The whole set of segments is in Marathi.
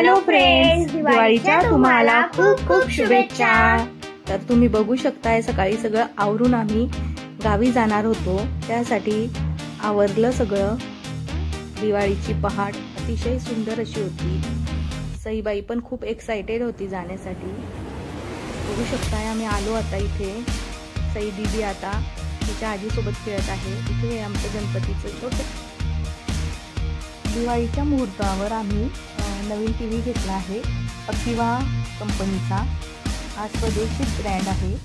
हॅलो फ्रेंड्स, दिवाळीच्या तुम्हाला खूप खूप शुभेच्छा। तर तुम्ही बघू शकताय सकाळी सगळं आवरून आम्ही गावी जाणार होतो, त्यासाठी आवरलं सगळं। दिवाळीची पहाट अतिशय सुंदर अशी होती। सईबाई पण खूप एक्साइटेड होती जाण्यासाठी। बघू शकताय आम्ही आलो आता इथे। सई दीदी आता तिच्या आजीसोबत खेळत आहे। इथे आमचं गणपतीचं छोटं दिवाळीच्या मुहूर्तावर आम्ही नवीन टीव्ही घेतला आहे, अकिवा कंपनीचा। हा स्वदेशी ब्रँड आहे।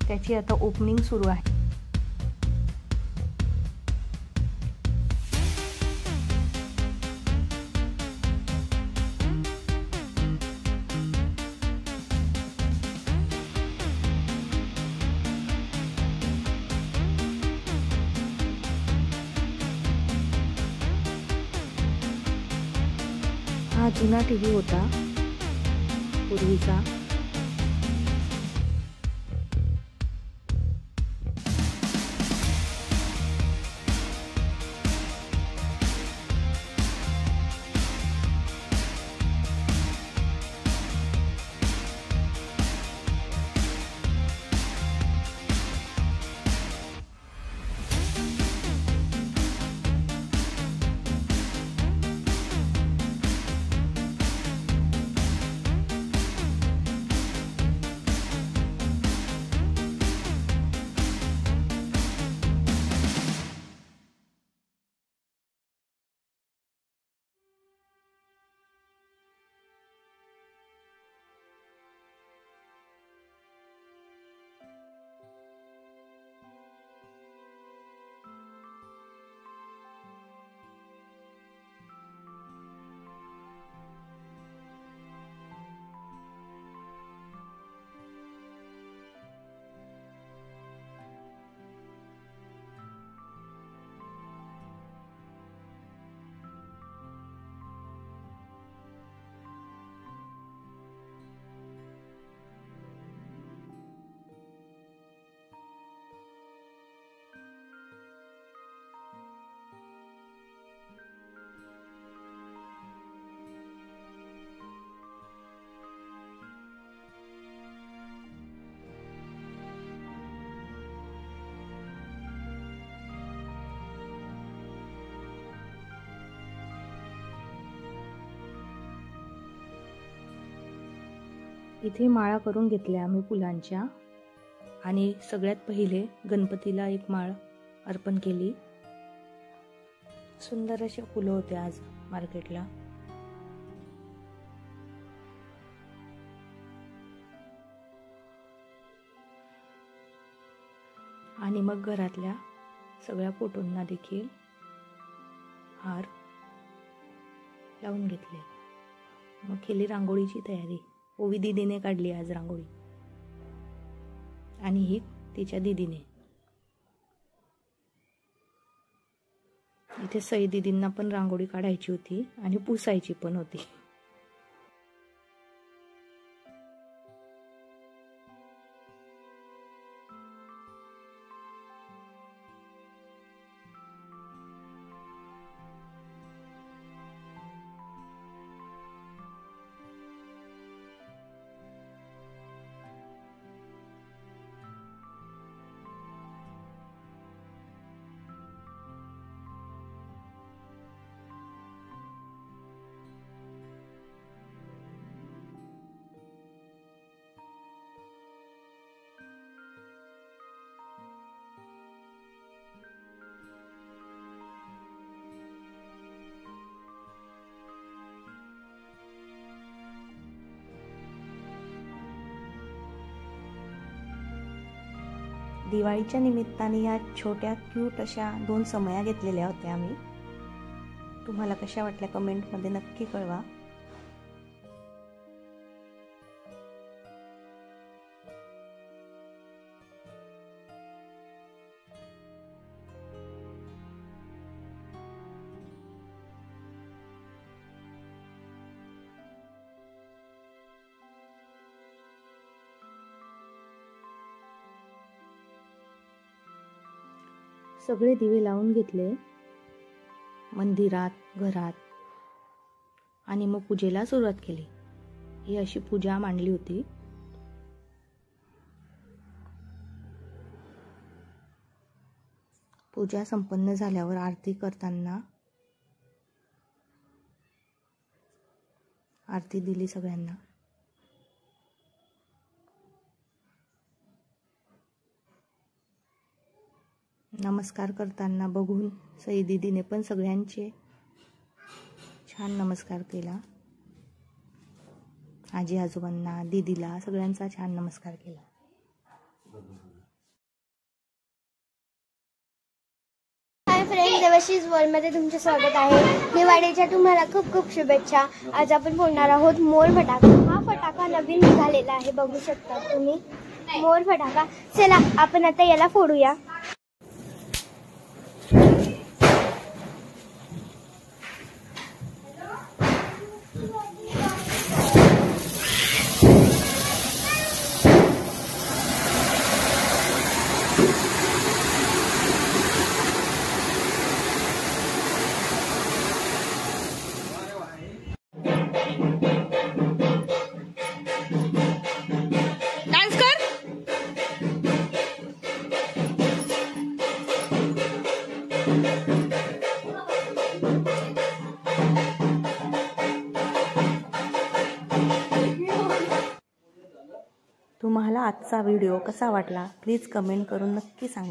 त्याची आता ओपनिंग सुरू आहे। हा जुना टीव्ही होता पूर्वीचा। इथे माळा करून घेतल्या आम्ही फुलांच्या, आणि सगळ्यात पहिले गणपतीला एक माळ अर्पण केली। सुंदर असे फुलं होते आज मार्केटला। आणि मग घरातल्या सगळ्या फोटोंना देखील हार लावून घेतले। मग केली रांगोळीची तयारी। ओवी दीदीने काढली आज रांगोळी, आणि ही तिच्या दीदीने। इथे सई दीदींना पण रांगोळी काढायची होती आणि पुसायची पण होती। दिवाळीच्या निमित्ताने या छोट्या क्यूट अशा 2 समया घेतलेल्या होत्या आम्ही। तुम्हाला कशा वाटल्या कमेंटमध्ये नक्की कळवा। सगळे दिवे लावून घेतले मंदिरात, घरात। आणि मग पूजेला सुरुवात केली. ही अशी पूजा मांडली होती. पूजा संपन्न झाल्यावर आरती करताना आरती दिली सगळ्यांना. नमस्कार करताना बघून सई दीदीने पण सगळ्यांचे छान नमस्कार केला. आजी आजोबांना, दीदीला सगळ्यांचा छान नमस्कार केला. हाय फ्रेंड्स, देवाशीज वर्ल्डमध्ये तुमचे स्वागत आहे. दिवाळीच्या तुम्हाला खूप खूप शुभेच्छा. आज आपण फोडणार आहोत मोर फटाका. हा फटाका नवीन निघालेला आहे, बघू शकता तुम्ही. मोर फटाका. चला आपण आता याला फोडूया. तुम्हाला आजचा व्हिडिओ कसा वाटला प्लीज कमेंट करून नक्की सांगा.